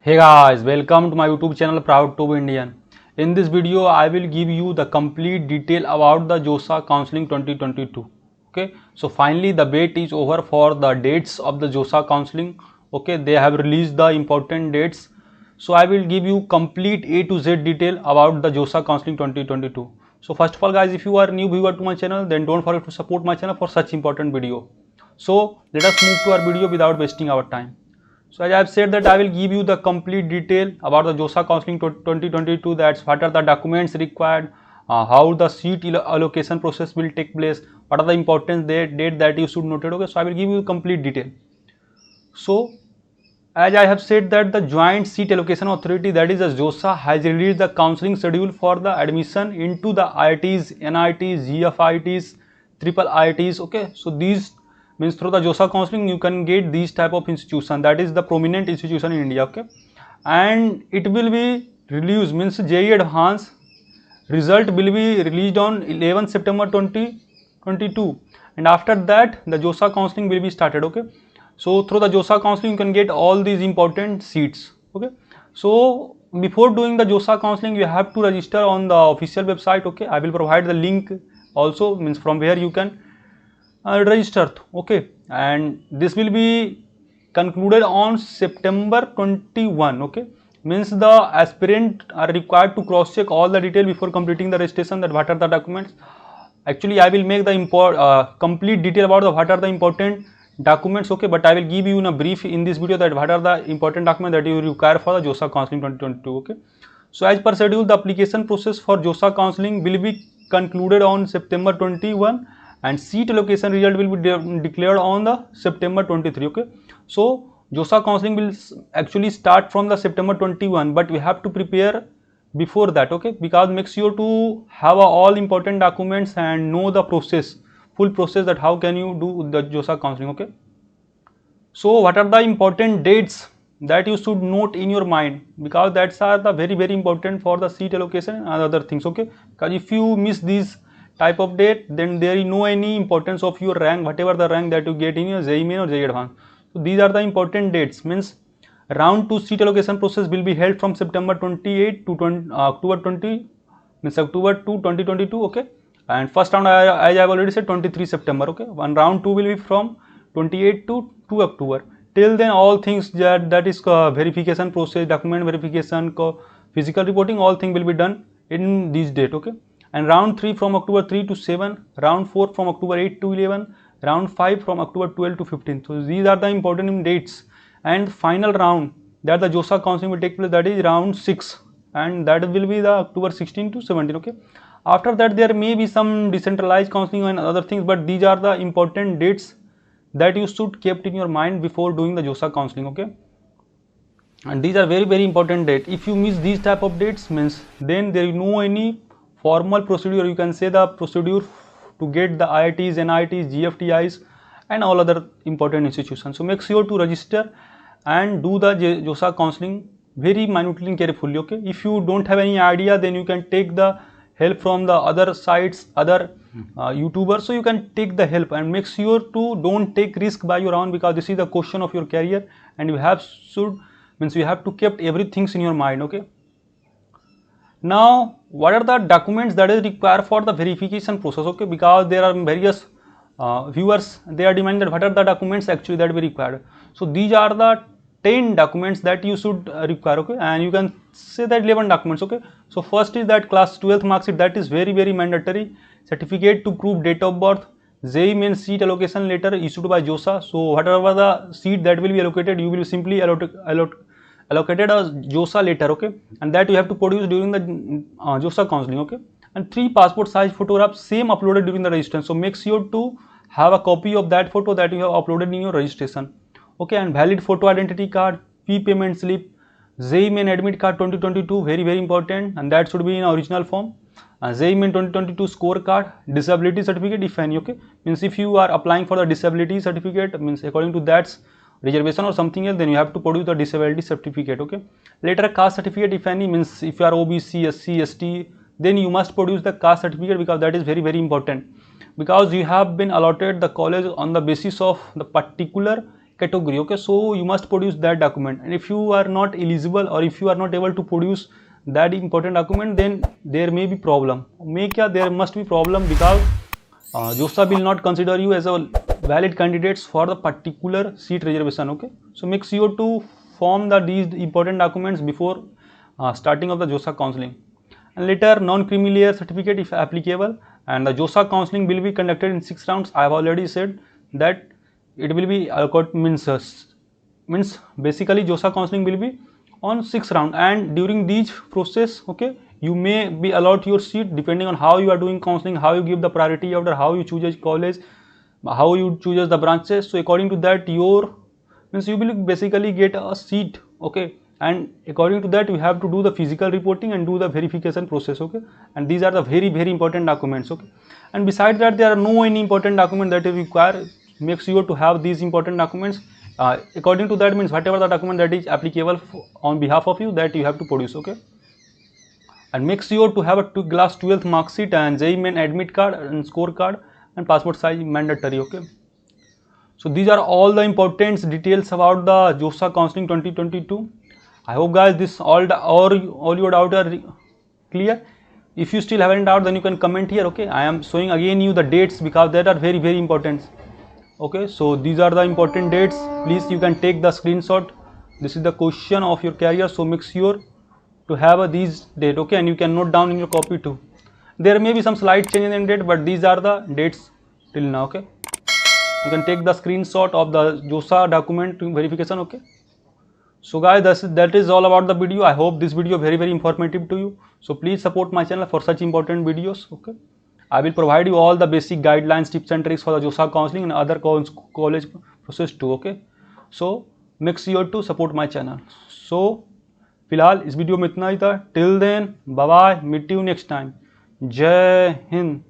Hey guys, welcome to my YouTube channel Proud to be Indian. In this video, I will give you the complete detail about the JOSA Counseling 2022. Okay, so finally the wait is over for the dates of the JOSA Counseling. Okay, they have released the important dates. So I will give you complete A to Z detail about the JOSA Counseling 2022. So first of all guys, if you are new viewer to my channel, then don't forget to support my channel for such important video. So let us move to our video without wasting our time. So as I have said that I will give you the complete detail about the JOSA Counseling 2022, that's what are the documents required, how the seat allocation process will take place, what are the important date that you should note it. Okay, so I will give you complete detail. So as I have said that the Joint Seat Allocation Authority, that is the JOSA, has released the counseling schedule for the admission into the IITs, NITs, GFITs, triple IITs. Okay, so these means through the JOSA counseling you can get these type of institution, that is the prominent institution in India. Okay, and it will be released means JEE Advance result will be released on 11 September 2022, and after that the JOSA counseling will be started. Okay, so through the JOSA counseling you can get all these important seats. Okay, so before doing the JOSA counseling you have to register on the official website. Okay, I will provide the link also, means from where you can register. Okay, and this will be concluded on September 21. Okay, means the aspirant are required to cross check all the detail before completing the registration, that what are the documents. Actually I will make the complete detail about the what are the important documents. Okay, but I will give you in a brief in this video that what are the important documents that you require for the JOSA counseling 2022. Okay, so as per schedule the application process for JOSA counseling will be concluded on September 21, and seat allocation result will be declared on the September 23. Okay, so JOSA counseling will actually start from the September 21, but we have to prepare before that. Okay, because make sure to have all important documents and know the process, full process, that how can you do the JOSA counseling. Okay, so what are the important dates that you should note in your mind, because that's are the very important for the seat allocation and other things. Okay, because if you miss these type of date, then there is no any importance of your rank, whatever the rank that you get in your JEE Main or JEE Advanced. So these are the important dates. Means round 2 seat allocation process will be held from September 28 to October 20, means October 2 2022. Okay, and first round, as I have already said, 23 September. Okay, one round 2 will be from 28 to 2 October. Till then all things that is verification process, document verification, physical reporting, all thing will be done in this date. Okay, and round 3 from October 3 to 7, round 4 from October 8 to 11, round 5 from October 12 to 15. So these are the important dates. And final round that the JOSA counseling will take place, that is round 6, and that will be the October 16 to 17. Okay, after that there may be some decentralized counseling and other things, but these are the important dates that you should keep in your mind before doing the JOSA counseling. Okay, and these are very important date. If you miss these type of dates, means then there is no any formal procedure, you can say the procedure to get the IITs, NITs, GFTIs and all other important institutions. So make sure to register and do the JOSA counseling very minutely and carefully. Okay, if you don't have any idea, then you can take the help from the other sites, other YouTubers. So you can take the help, and make sure to don't take risk by your own, because this is the question of your career, and you have to keep everything in your mind. Okay, now what are the documents that is required for the verification process. Okay, because there are various viewers, they are demanding that what are the documents actually that we required. So these are the 10 documents that you should require. Okay, and you can say that 11 documents. Okay, so first is that class 12th mark sheet, that is very mandatory. Certificate to prove date of birth, JEE Main seat allocation letter issued by JOSA. So whatever the seat that will be allocated, you will simply allocated a JOSA letter. Okay, and that you have to produce during the JOSA counseling. Okay, and 3 passport size photographs, same uploaded during the registration. So make sure to have a copy of that photo that you have uploaded in your registration. Okay, and valid photo identity card, fee payment slip, JEE Main admit card 2022, very important, and that should be in original form. JEE Main 2022 scorecard, disability certificate if any. Okay, means if you are applying for the disability certificate, means according to that's reservation or something else, then you have to produce the disability certificate. Okay, later caste certificate if any, means if you are OBC, SC, ST, then you must produce the caste certificate, because that is very important, because you have been allotted the college on the basis of the particular category. Okay, so you must produce that document, and if you are not eligible or if you are not able to produce that important document, then there may be problem. There must be problem because JOSA will not consider you as a valid candidates for the particular seat reservation. Okay, so make sure to form these important documents before starting of the JOSA counseling. And later non-creamy layer certificate if applicable, and the JOSA counseling will be conducted in 6 rounds. I have already said that it will be means basically JOSA counseling will be on 6 round, and during these process, okay, you may be allowed your seat depending on how you are doing counseling, how you give the priority order, how you choose a college, how you choose the branches. So according to that, you will basically get a seat. Okay, and according to that you have to do the physical reporting and do the verification process. Okay, and these are the very important documents. Okay, and besides that, there are no any important document that you require. Make sure to have these important documents. According to that, means whatever the document that is applicable on behalf of you, that you have to produce. Okay, and make sure to have a class 12th mark sheet and JEE Main admit card and score card and passport size mandatory. Okay, so these are all the important details about the JOSA counseling 2022. I hope guys this all your doubt are clear. If you still haven't doubt, then you can comment here. Okay, I am showing again you the dates because that are very important. Okay, so these are the important dates. Please, you can take the screenshot. This is the question of your career, so make sure to have these date. Okay, and you can note down in your copy too. There may be some slight changes in date, but these are the dates till now. Okay, you can take the screenshot of the JOSA document verification. Okay, so guys, that is all about the video. I hope this video very informative to you. So please support my channel for such important videos. Okay, I will provide you all the basic guidelines, tips and tricks for the JOSA counseling and other college process too. Okay, so make sure to support my channel. So फिलहाल इस video में इतना ही था. Till then bye bye, meet you next time. Jai Hind.